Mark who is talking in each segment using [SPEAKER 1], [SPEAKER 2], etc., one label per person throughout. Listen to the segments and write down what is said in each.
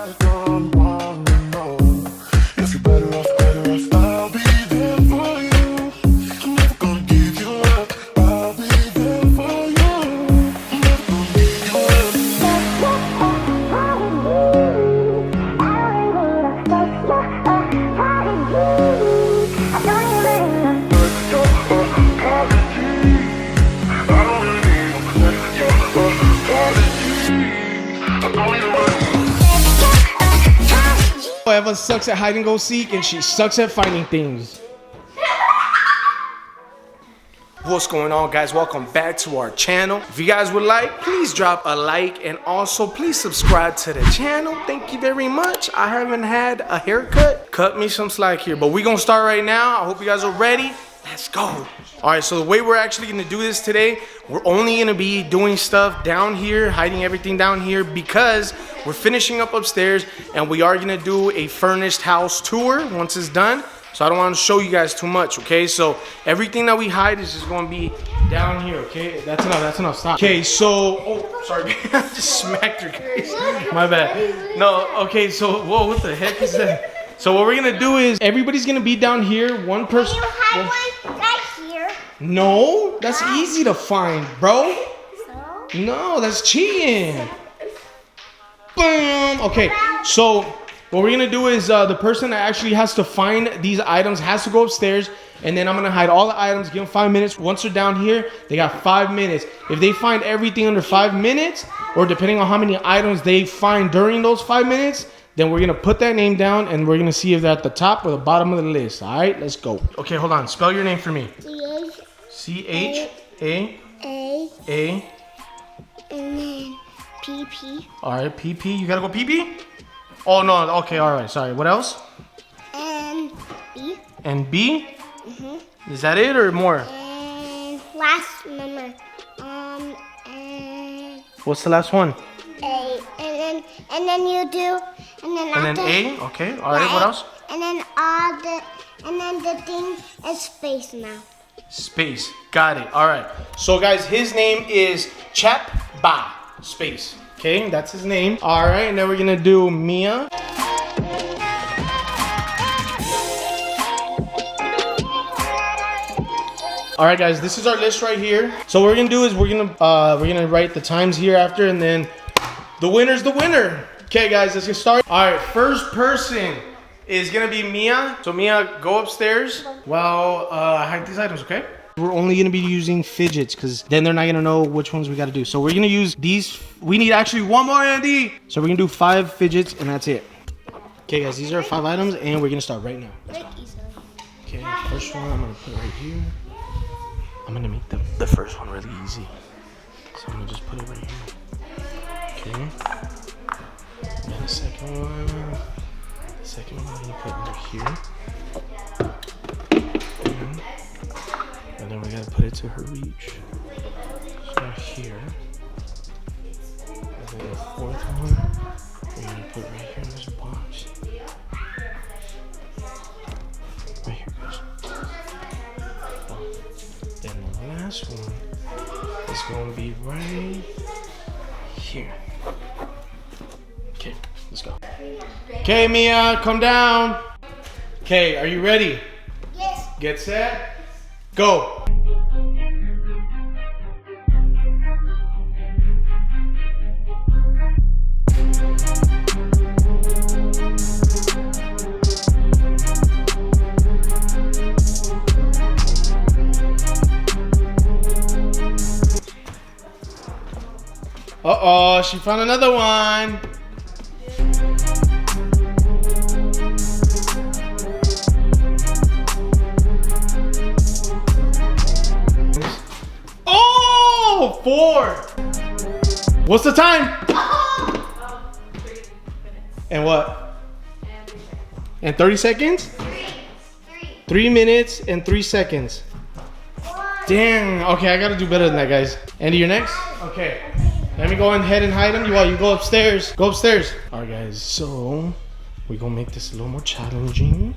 [SPEAKER 1] I don't wanna know if you're better off, I'll be there for you. I'm never gonna give you up. I'll be there for you. I'm never gonna give you up.
[SPEAKER 2] Eva sucks at hide and go seek, and she sucks at finding things. What's going on, guys? Welcome back to our channel. If you guys would like, please drop a like, and also please subscribe to the channel. Thank you very much. I haven't had a haircut. Cut me some slack here, but we're gonna start right now. I hope you guys are ready. Let's go. All right, so the way we're actually gonna do this today, we're only gonna be doing stuff down here, hiding everything down here, because we're finishing up upstairs, and we are gonna do a furnished house tour once it's done. So I don't want to show you guys too much, okay? So everything that we hide is just gonna be down here, okay? That's enough, stop. Okay, so, oh, sorry, I just smacked your face. My bad. No, okay, so, whoa, what the heck is that? So what we're gonna do is, everybody's gonna be down here, one person.
[SPEAKER 3] You have one right here.
[SPEAKER 2] No, that's easy to find, bro.
[SPEAKER 3] So?
[SPEAKER 2] No, that's cheating. Boom. Okay, so what we're gonna do is the person that actually has to find these items has to go upstairs, and then I'm gonna hide all the items, give them 5 minutes. Once they're down here, they got 5 minutes. If they find everything under 5 minutes, or depending on how many items they find during those 5 minutes, then we're gonna put that name down, and we're gonna see if they're at the top or the bottom of the list. All right, let's go. Okay, hold on. Spell your name for me. C-H-A-A.
[SPEAKER 3] And then P-P.
[SPEAKER 2] All right, P-P. You gotta go P-P? Oh, no. Okay, all right. Sorry. What else?
[SPEAKER 3] And B.
[SPEAKER 2] And B? Is that it or more?
[SPEAKER 3] And last number. And
[SPEAKER 2] What's the last one?
[SPEAKER 3] A. And then you do. And then
[SPEAKER 2] And then
[SPEAKER 3] after,
[SPEAKER 2] A? Okay. All right. What else?
[SPEAKER 3] And then the thing is space now.
[SPEAKER 2] Space. Got it. All right. So, guys, his name is Chap Ba. Space. Okay, that's his name. All right, and then we're gonna do Mia. All right, guys, this is our list right here. So what we're gonna do is we're gonna write the times here after, and then the winner's the winner. Okay, guys, let's get started. All right, first person is gonna be Mia. So Mia, go upstairs while I hide these items, okay? We're only gonna be using fidgets because then they're not gonna know which ones we gotta do. So we're gonna use these. We need actually one more, Andy. So we're gonna do 5 fidgets and that's it. Okay, guys, these are 5 items and we're gonna start right now. Okay, first one I'm gonna put right here. I'm gonna make the first one really easy. So I'm gonna just put it right here. Okay. And the second one. The second one I'm gonna put under here. And then we gotta put it to her reach. So here. And then the fourth one, we're gonna put right here in this box. Right here, guys. Then the last one is gonna be right here. Okay, let's go. Okay, Mia, come down. Okay, are you ready?
[SPEAKER 3] Yes.
[SPEAKER 2] Get set. Go. Uh-oh, she found another one. Oh, 4. What's the time? And what? And 30 seconds? 3 minutes and 3 seconds. Dang. Okay, I gotta do better than that, guys. Andy, you're next? Okay. Let me go ahead and hide them. You go upstairs. Go upstairs. All right, guys. So we're gonna make this a little more challenging.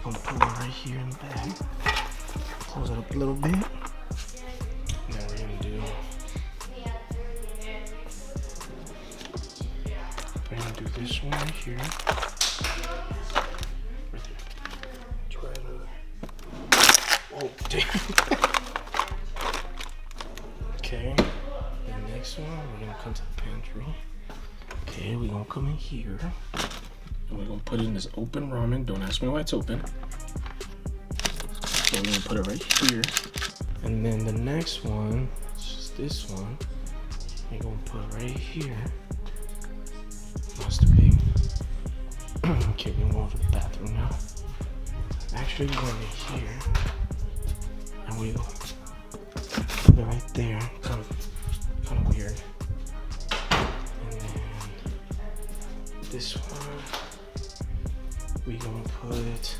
[SPEAKER 2] We're gonna put one right here in the bag. Close it up a little bit. Now we're gonna do this one right here. Right there. It's right over there. Oh, damn. Okay. The next one, we're gonna come to the pantry. Okay, we're gonna come in here. And we're gonna put it in this open ramen. Don't ask me why it's open. So we're gonna put it right here. And then the next one, it's just this one. We're gonna put it right here. That's too big. Okay, we're gonna go to the bathroom now. Actually, we're going in here. And we'll put it right there. Kind of weird. And then this one, we're gonna put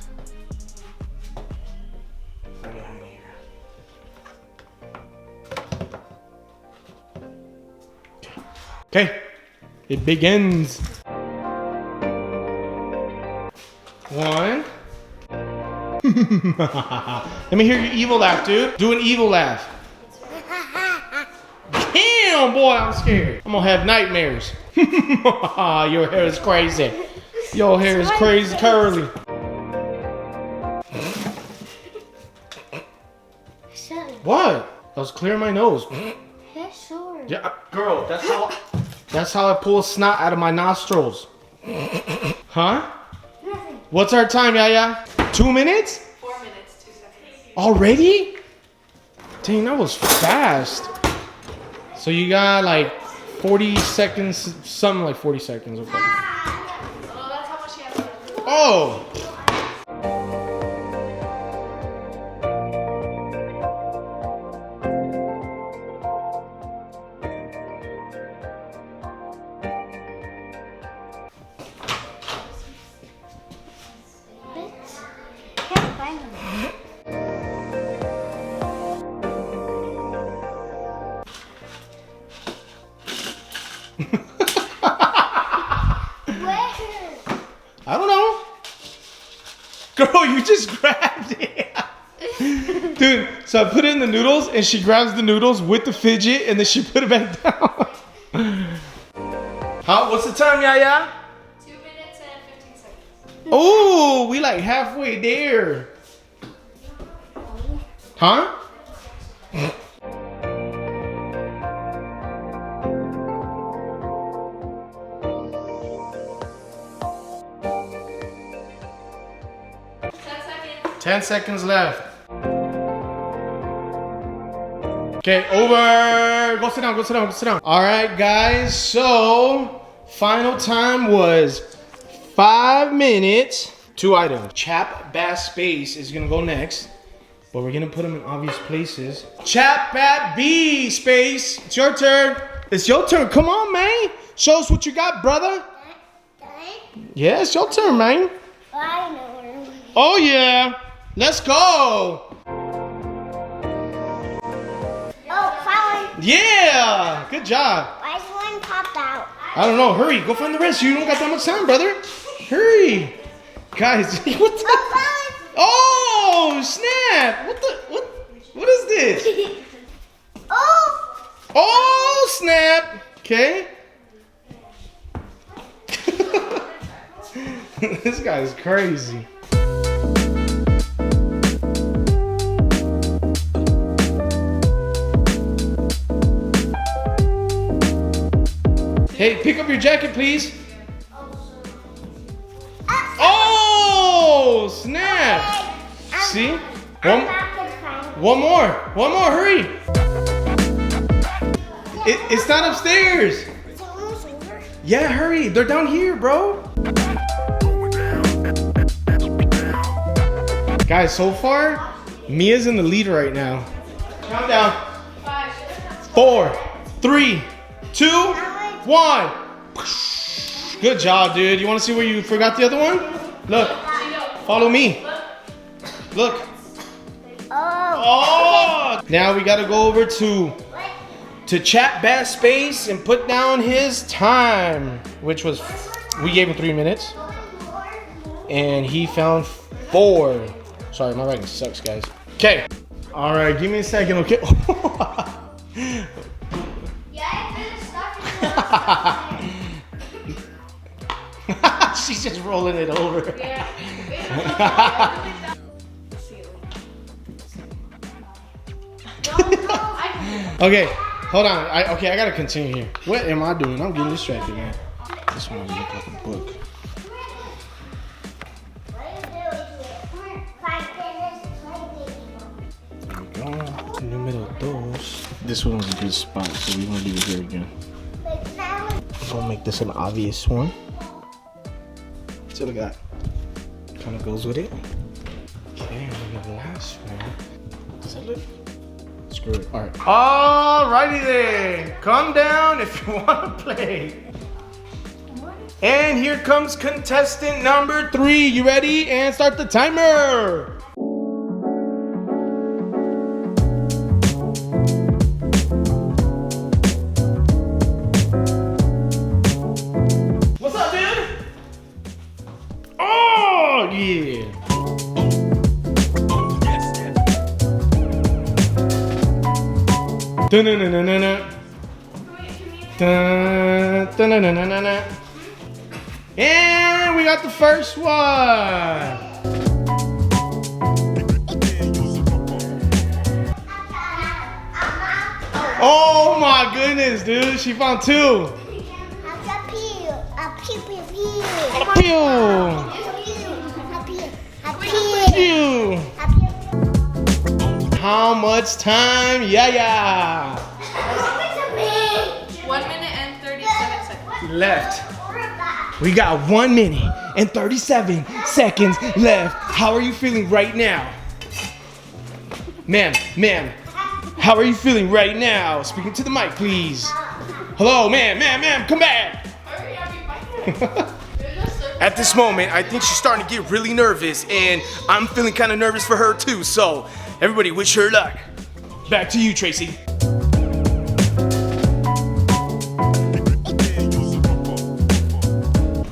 [SPEAKER 2] right behind here. Okay, it begins. 1. Let me hear your evil laugh, dude. Do an evil laugh. Damn, boy, I'm scared. I'm gonna have nightmares. Your hair is crazy. Your hair is crazy curly. What? I was clearing my nose. Yeah, girl, that's how I pull snot out of my nostrils. Huh?
[SPEAKER 3] Nothing.
[SPEAKER 2] What's our time, Yaya? 2 minutes?
[SPEAKER 4] 4 minutes, 2 seconds.
[SPEAKER 2] Already? Dang, that was fast. So you got like 40 seconds, something like 40 seconds. Okay.
[SPEAKER 4] Oh, that's how much you have to do.
[SPEAKER 2] Oh!
[SPEAKER 3] Can't find them. Where?
[SPEAKER 2] I don't know. Girl, you just grabbed it. Dude, so I put it in the noodles and she grabs the noodles with the fidget and then she put it back down. How? What's the time, Yaya?
[SPEAKER 4] 2 minutes and 15 seconds.
[SPEAKER 2] Oh, we like halfway there. Huh?
[SPEAKER 4] Seconds.
[SPEAKER 2] 10 seconds left. Okay, over. Go sit down, go sit down, go sit down. All right, guys. So, final time was 5 minutes. 2 items. Chap Bass Space is gonna go next, but we're gonna put them in obvious places. Chap Bat B Space, it's your turn. It's your turn. Come on, man. Show us what you got, brother. Yeah, it's your turn, man.
[SPEAKER 3] I know where.
[SPEAKER 2] Oh yeah. Let's go.
[SPEAKER 3] Oh, found.
[SPEAKER 2] Yeah. Good job.
[SPEAKER 3] Why is one popped out?
[SPEAKER 2] I don't know. Hurry. Go find the rest. You don't got that much time, brother. Hurry. Guys, what the?
[SPEAKER 3] Oh, found.
[SPEAKER 2] Oh, snap. What is this?
[SPEAKER 3] Oh.
[SPEAKER 2] Oh, snap. Okay. This guy is crazy. Hey, pick up your jacket, please. Oh, snap. See? One more, hurry. It's not upstairs.
[SPEAKER 3] It's almost over.
[SPEAKER 2] Yeah, hurry. They're down here, bro. Guys, so far, Mia's in the lead right now. Count down. 4, 3, 2, 1. Good job, dude. You want to see where you forgot the other one? Look. Follow me. Look. Oh. Now we got to go over to Chat Bass Space and put down his time, which was, we gave him 3 minutes. And he found 4. Sorry, my writing sucks, guys. Okay. All right, give me a second, okay? She's just rolling it over.
[SPEAKER 4] Yeah.
[SPEAKER 2] Okay, hold on. I gotta continue here. What am I doing? I'm getting distracted, man. This one look like a book. There we go. Numero dos. This one's a good spot, so we're gonna leave it here again. We'll make this an obvious one. So look at that. Kind of goes with it. Okay, and then the last one. Does that look? Screw it. All right. Alrighty then. Calm down if you want to play. And here comes contestant number 3. You ready? And start the timer. What's up, dude? Oh, yeah. Dun-dun-dun-dun-dun. Dun-dun-dun-dun-dun. And we got the first one. Oh my goodness, dude. She found 2. Pew. How much time? Yeah.
[SPEAKER 4] 1 minute and 37 seconds.
[SPEAKER 2] Left. We got 1 minute and 37 seconds left. How are you feeling right now? Ma'am, how are you feeling right now? Speaking to the mic, please. Hello, ma'am, come back.
[SPEAKER 4] Hurry up, you might.
[SPEAKER 2] At this moment, I think she's starting to get really nervous, and I'm feeling kind of nervous for her too. So, everybody, wish her luck. Back to you, Tracy.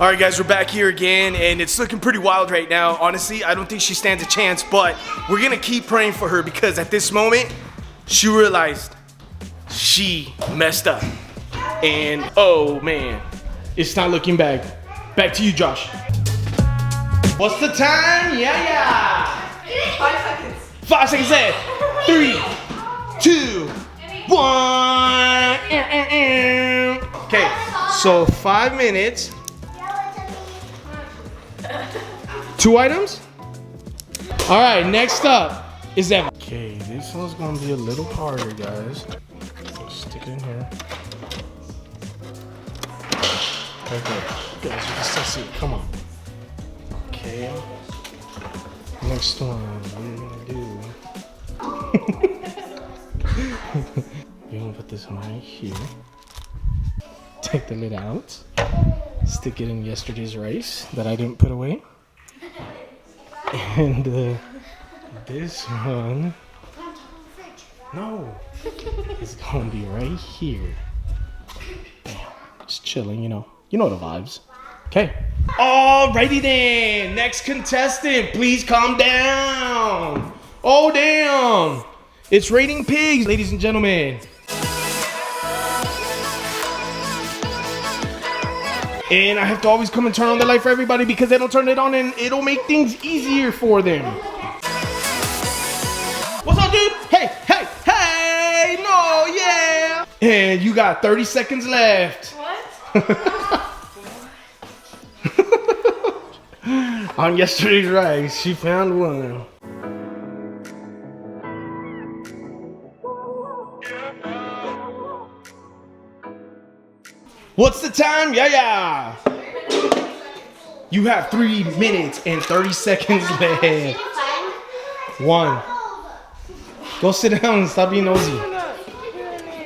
[SPEAKER 2] All right, guys, we're back here again, and it's looking pretty wild right now. Honestly, I don't think she stands a chance, but we're gonna keep praying for her because at this moment, she realized she messed up. And oh man, it's not looking back. Back to you, Josh. What's the time? Yeah.
[SPEAKER 4] 5 seconds.
[SPEAKER 2] 5 seconds left. 3, 2, 1. Okay, so 5 minutes. 2 items? All right, next up is that. Okay, this one's gonna be a little harder, guys. Stick it in here. Okay, guys, you can still see it. Come on. Okay. Next one, what are you gonna do? You're gonna put this right here. Take the lid out. Stick it in yesterday's rice that I didn't put away. And this one, no, it's gonna be right here. Damn, just chilling, you know the vibes. Okay. Alrighty then, next contestant, please calm down. Oh damn, it's Rating Pigs, ladies and gentlemen. And I have to always come and turn on the light for everybody because they don't turn it on and it'll make things easier for them. What's up, dude? Hey, no, yeah. And you got 30 seconds left.
[SPEAKER 4] What?
[SPEAKER 2] On yesterday's rice, she found one. What's the time? Yeah. You have 3 minutes and 30 seconds left. 1. Go sit down and stop being nosy.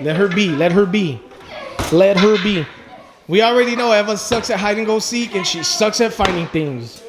[SPEAKER 2] Let her be. We already know Eva sucks at hide and go seek and she sucks at finding things.